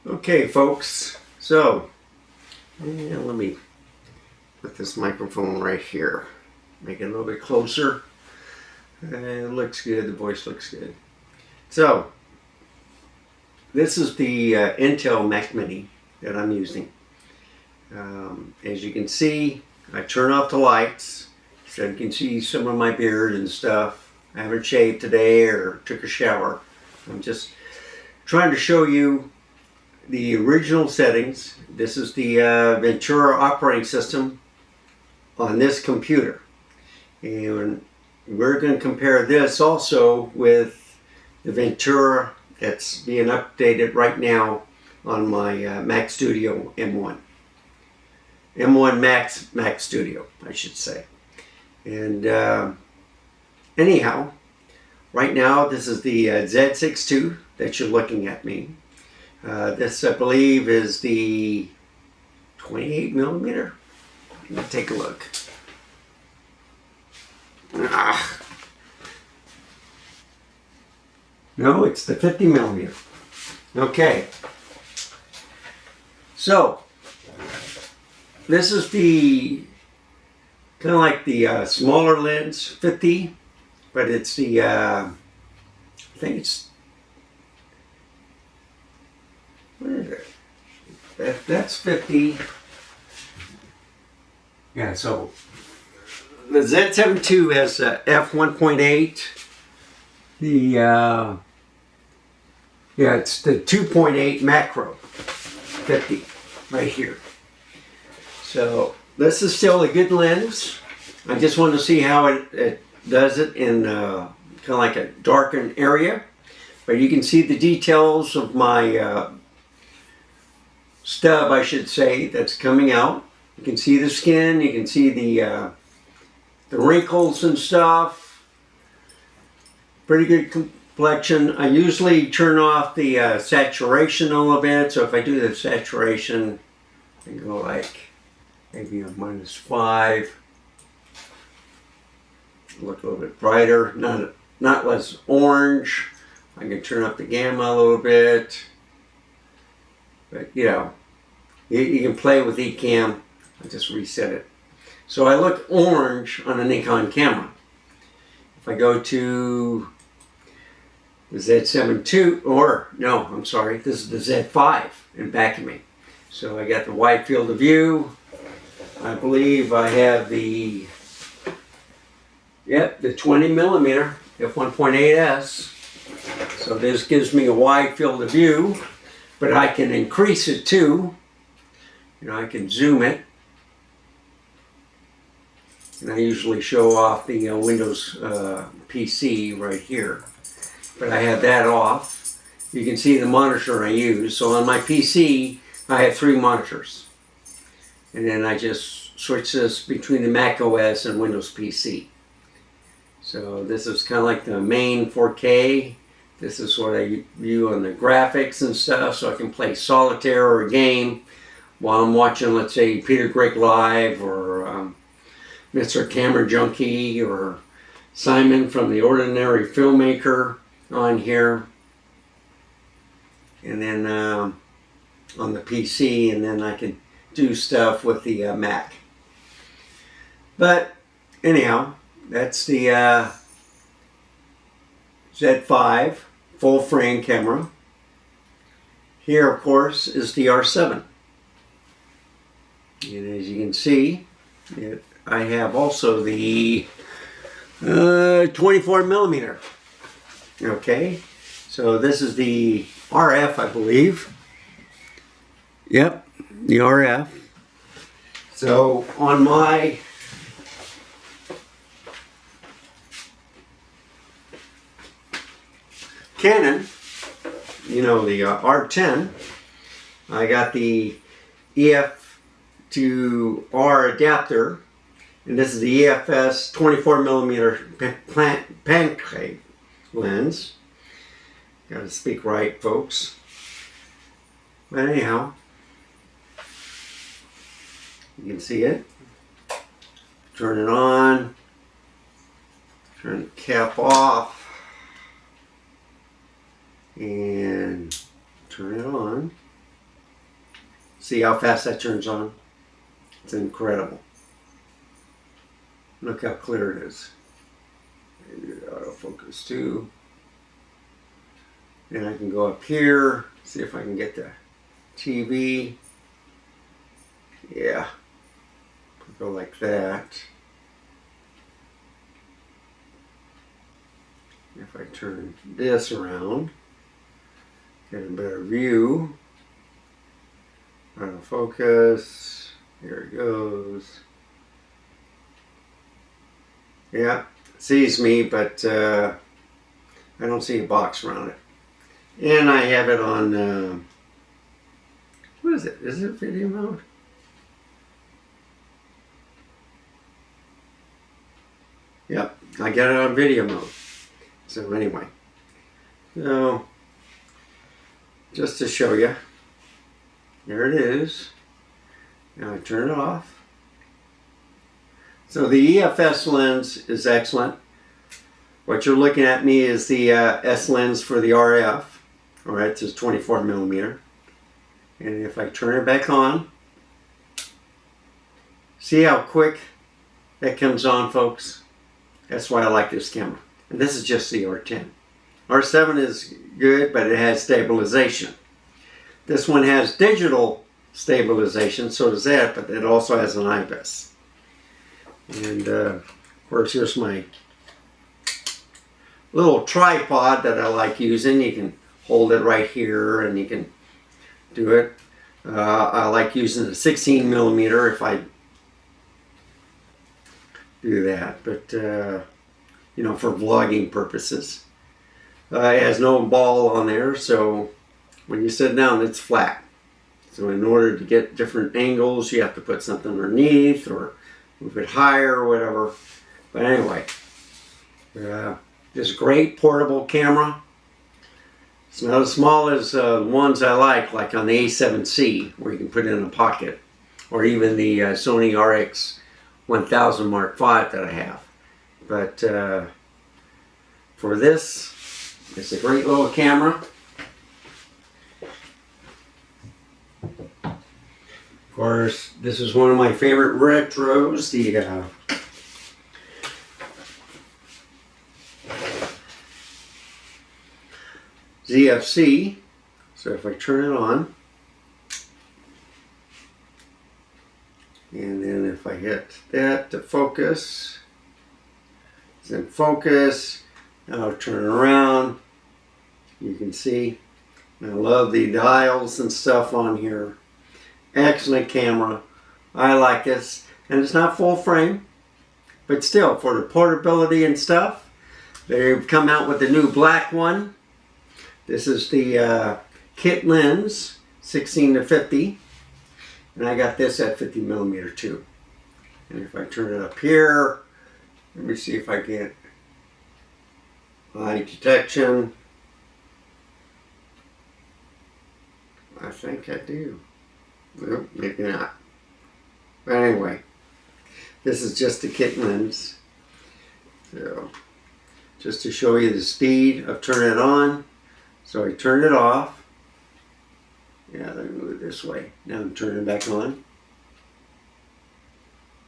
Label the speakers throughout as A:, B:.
A: Okay, folks, so let me put this microphone right here, make it a little bit closer. It looks good, the voice looks good. So this is the Intel Mac Mini that I'm using. As you can see, I turn off the lights so you can see some of my beard and stuff. I haven't shaved today or took a shower. I'm just trying to show you the original settings. This is the Ventura operating system on this computer, and we're going to compare this also with the Ventura that's being updated right now on my Mac Studio M1 Mac Studio, I should say. And anyhow, right now this is the Z62 that you're looking at me. This, I believe, is the 28 millimeter. Let me take a look. No, it's the 50 millimeter. Okay. So, this is the kind of like the smaller lens, 50, but it's the, I think it's, what is it? That's 50. Yeah, so the Z72 has f1.8. The it's the 2.8 macro 50 right here. So this is still a good lens. I just wanted to see how it does it in kind of like a darkened area. But you can see the details of my stub, I should say, that's coming out. You can see the skin, you can see the wrinkles and stuff. Pretty good complexion. I usually turn off the saturation a little bit, so if I do the saturation, I can go like maybe a -5. Look a little bit brighter, not less orange. I can turn up the gamma a little bit. But you know, you can play with eCam. I just reset it. So I look orange on a Nikon camera. If I go to the Z72, or no, I'm sorry, this is the Z5 in back of me. So I got the wide field of view. I believe I have the 20 millimeter f1.8s. So this gives me a wide field of view, but I can increase it too. You know, I can zoom it. And I usually show off the Windows PC right here. But I have that off. You can see the monitor I use. So on my PC, I have 3 monitors. And then I just switch this between the Mac OS and Windows PC. So this is kind of like the main 4K. This is what I view on the graphics and stuff, so I can play solitaire or a game while I'm watching, let's say, Peter Greg Live or Mr. Camera Junkie or Simon from The Ordinary Filmmaker on here. And then on the PC, and then I can do stuff with the Mac. But anyhow, that's the Z5 full frame camera. Here, of course, is the R7. And as you can see, I have also the 24 millimeter. Okay, so this is the RF, I believe. Yep, the RF. So on my Canon, you know, the R10, I got the EF to R adapter, and this is the EFS 24 millimeter pancake lens. Gotta speak right, folks. But anyhow, you can see it. Turn it on. Turn the cap off. And turn it on. See how fast that turns on? It's incredible. Look how clear it is. Maybe autofocus too. Then I can go up here, see if I can get the TV. Yeah, go like that. If I turn this around, get a better view. Autofocus. Here it goes. Yeah, it sees me, but I don't see a box around it. And I have it on, what is it? Is it video mode? Yep, I got it on video mode. So anyway, so just to show you, there it is. Now I turn it off. So the EFS lens is excellent. What you're looking at me is the S lens for the RF. All right, it's 24 millimeter. And if I turn it back on, see how quick that comes on, folks? That's why I like this camera. And this is just the R10. R7 is good, but it has stabilization. This one has digital stabilization, so does that, but it also has an IBIS. And of course, here's my little tripod that I like using. You can hold it right here and you can do it. I like using a 16 millimeter if I do that, but you know, for vlogging purposes. It has no ball on there, so when you sit down, it's flat. So in order to get different angles, you have to put something underneath or move it higher or whatever. But anyway, this great portable camera. It's not as small as ones I like on the A7C, where you can put it in a pocket, or even the Sony RX 1000 Mark V that I have. But for this, it's a great little camera. Of course, this is one of my favorite retros, the ZFC. So if I turn it on, and then if I hit that to focus, it's in focus. Now I'll turn it around. You can see, I love the dials and stuff on here. Excellent camera. I like this. And it's not full frame, but still, for the portability and stuff, they've come out with the new black one. This is the kit lens, 16 to 50. And I got this at 50 millimeter too. And if I turn it up here, let me see if I get eye detection. I think I do. Nope, maybe not. But anyway, this is just the kit lens. So, just to show you the speed of turning it on. So I turn it off. Yeah, let me move it this way. Now I'm turning it back on.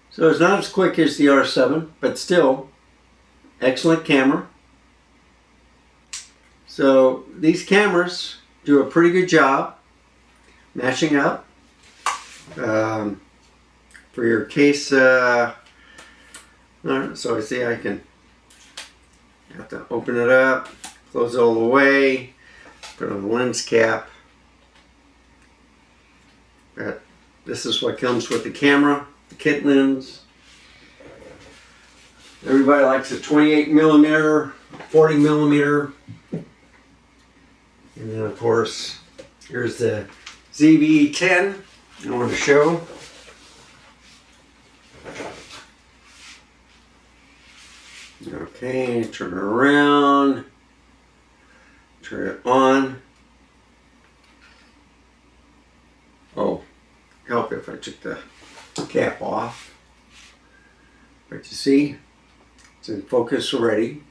A: So it's not as quick as the R7, but still, excellent camera. So these cameras do a pretty good job matching up. For your case, so I see I can have to open it up, close it all the way, put on the lens cap. But this is what comes with the camera, the kit lens. Everybody likes a 28 millimeter, 40 millimeter. And then of course, here's the ZV-10 I want to show. Okay, turn it around, turn it on. Oh, help if I took the cap off. But you see, it's in focus already.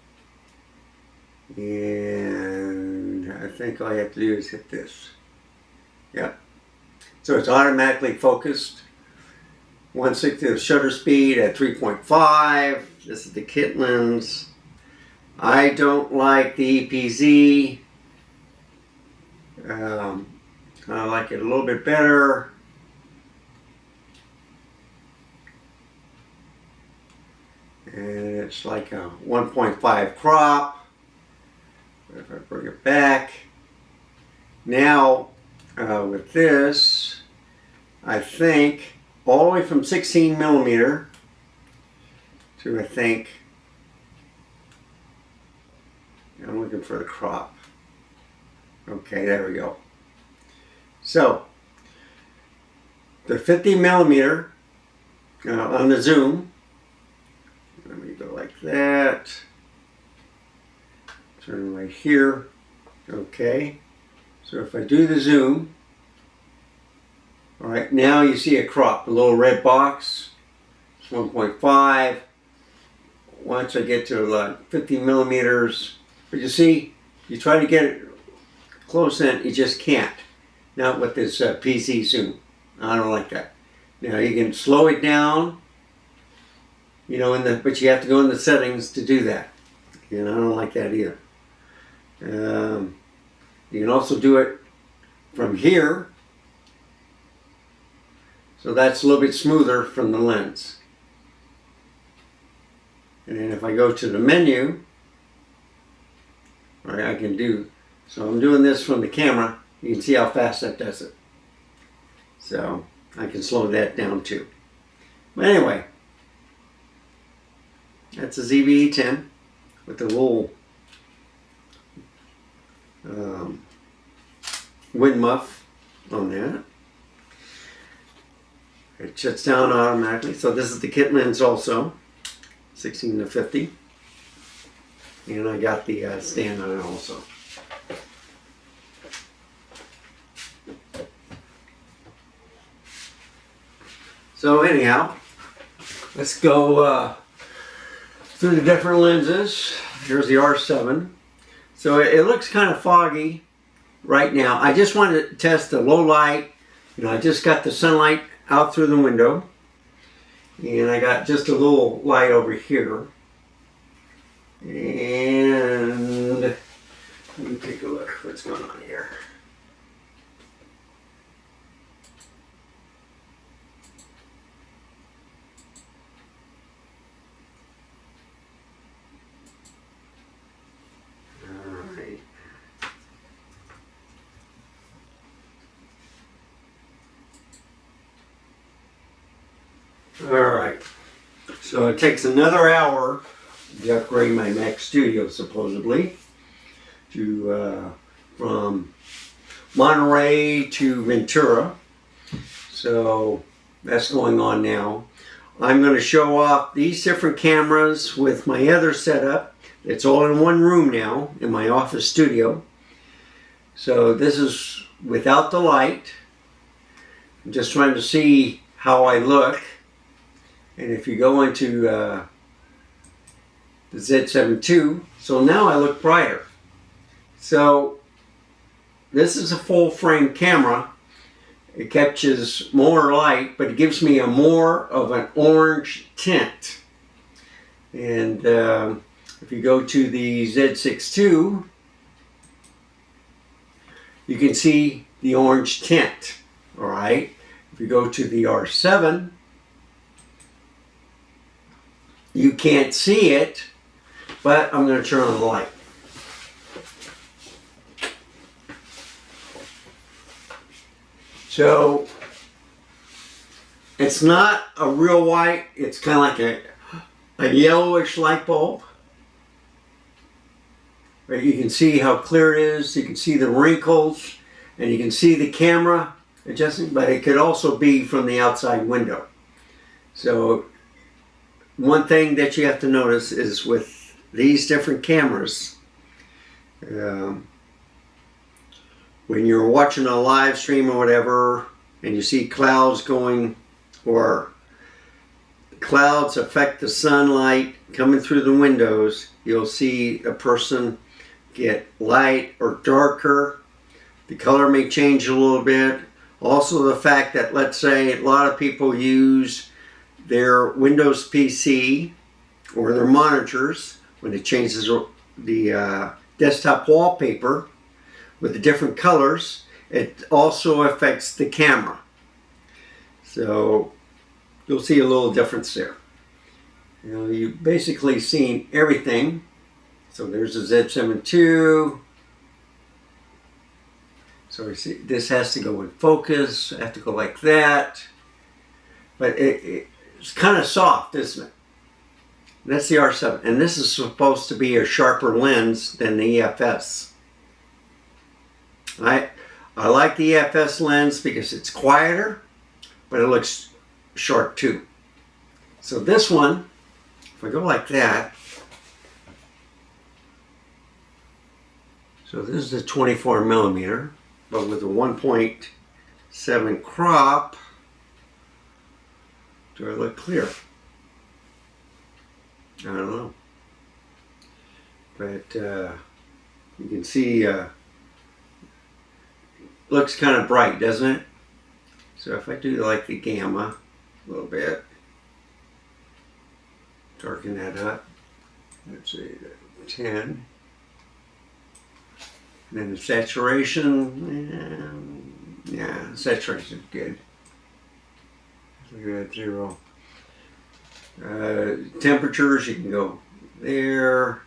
A: And I think all I have to do is hit this. Yep. So it's automatically focused. 1/6 of shutter speed at 3.5. This is the kit lens. I don't like the EPZ. I like it a little bit better. And it's like a 1.5 crop. If I bring it back. Now, with this, I think all the way from 16 millimeter to, I think, I'm looking for the crop. Okay, there we go. So, the 50 millimeter on the zoom, let me go like that, turn right here, okay. So if I do the zoom, all right, now you see a crop, a little red box, it's 1.5. Once I get to like 50 millimeters, but you see, you try to get it close in, you just can't. Not with this PC zoom. I don't like that. Now you can slow it down, you know, but you have to go in the settings to do that. And I don't like that either. You can also do it from here. So that's a little bit smoother from the lens. And then if I go to the menu, all right, I can do, so I'm doing this from the camera. You can see how fast that does it. So I can slow that down too. But anyway, that's a ZV-E10 with the little wind muff on that. It shuts down automatically. So this is the kit lens also, 16 to 50. And I got the stand on it also. So anyhow, let's go through the different lenses. Here's the R7. So it looks kind of foggy right now. I just wanted to test the low light. You know, I just got the sunlight out through the window. And I got just a little light over here. And let me take a look what's going on here. Alright, so it takes another hour to upgrade my Mac Studio supposedly to from Monterey to Ventura. So that's going on now. I'm going to show off these different cameras with my other setup. It's all in one room now in my office studio. So this is without the light. I'm just trying to see how I look. And if you go into the Z7 II, so now I look brighter. So this is a full frame camera. It catches more light, but it gives me a more of an orange tint. And if you go to the Z6 II, you can see the orange tint, all right? If you go to the R7, you can't see it, but I'm going to turn on the light. So it's not a real white, it's kind of like a yellowish light bulb. Right, you can see how clear it is, you can see the wrinkles, and you can see the camera adjusting, but it could also be from the outside window. So one thing that you have to notice is with these different cameras, when you're watching a live stream or whatever, and you see clouds going, or clouds affect the sunlight coming through the windows, you'll see a person get light or darker. The color may change a little bit, Also the fact that, let's say, a lot of people use their Windows PC or their monitors when it changes the desktop wallpaper with the different colors. It also affects the camera. So you'll see a little difference there. You know, you've basically seen everything. So there's a Z7 II. So you see, this has to go in focus. I have to go like that. But it's kind of soft, isn't it? And that's the R7. And this is supposed to be a sharper lens than the EFS. I like the EFS lens because it's quieter, but it looks sharp too. So this one, if I go like that, so this is the 24 millimeter, but with a 1.7 crop. Do I look clear? I don't know. But you can see looks kind of bright, doesn't it? So if I do like the gamma a little bit, darken that up, let's see, 10. And then the saturation, yeah, saturation is good. Look at that 0. Temperatures, you can go there.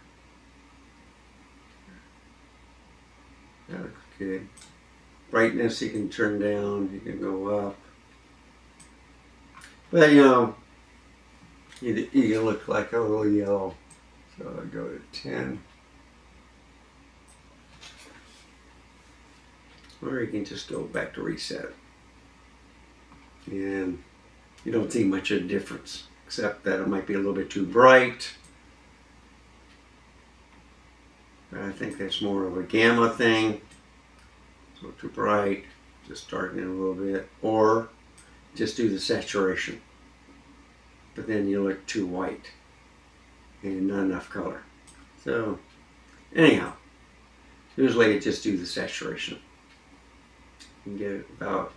A: That looks good. Brightness, you can turn down, you can go up. But you know, you can look like a little yellow. So I'll go to 10. Or you can just go back to reset. And you don't see much of a difference, except that it might be a little bit too bright. But I think that's more of a gamma thing. So too bright, just darken it a little bit. Or just do the saturation. But then you look too white and not enough color. So anyhow, usually I just do the saturation. You can get it about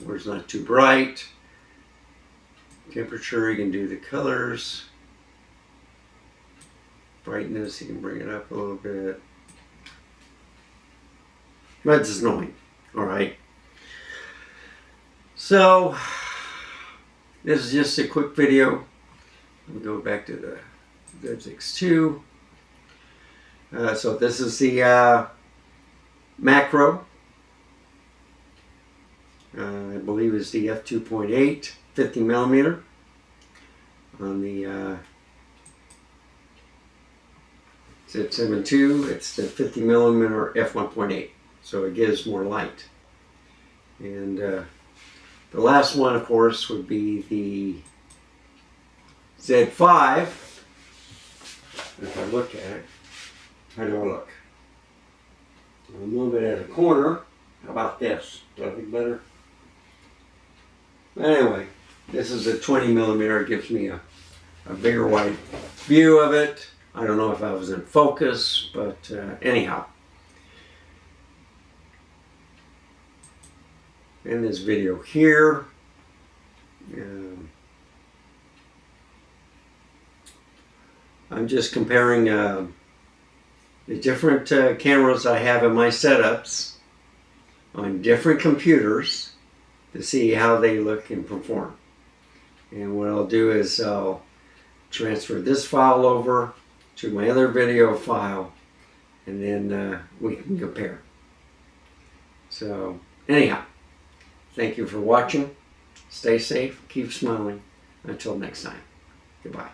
A: where it's not too bright. Temperature, you can do the colors. Brightness, you can bring it up a little bit. But it's annoying, alright? So, this is just a quick video. We'll go back to the Z6 II. So this is the macro. I believe it's the f2.8, 50 millimeter. On the Z7 II, it's the 50 millimeter f1.8. So it gives more light. And the last one, of course, would be the Z5. If I look at it, how do I look? I'll move it at a corner. How about this? Do I look better? Anyway, this is a 20 millimeter. It gives me a bigger wide view of it. I don't know if I was in focus, but anyhow. In this video here, I'm just comparing the different cameras I have in my setups on different computers to see how they look and perform. And what I'll do is I'll transfer this file over to my other video file, and then we can compare. So anyhow, thank you for watching. Stay safe, keep smiling. Until next time, goodbye.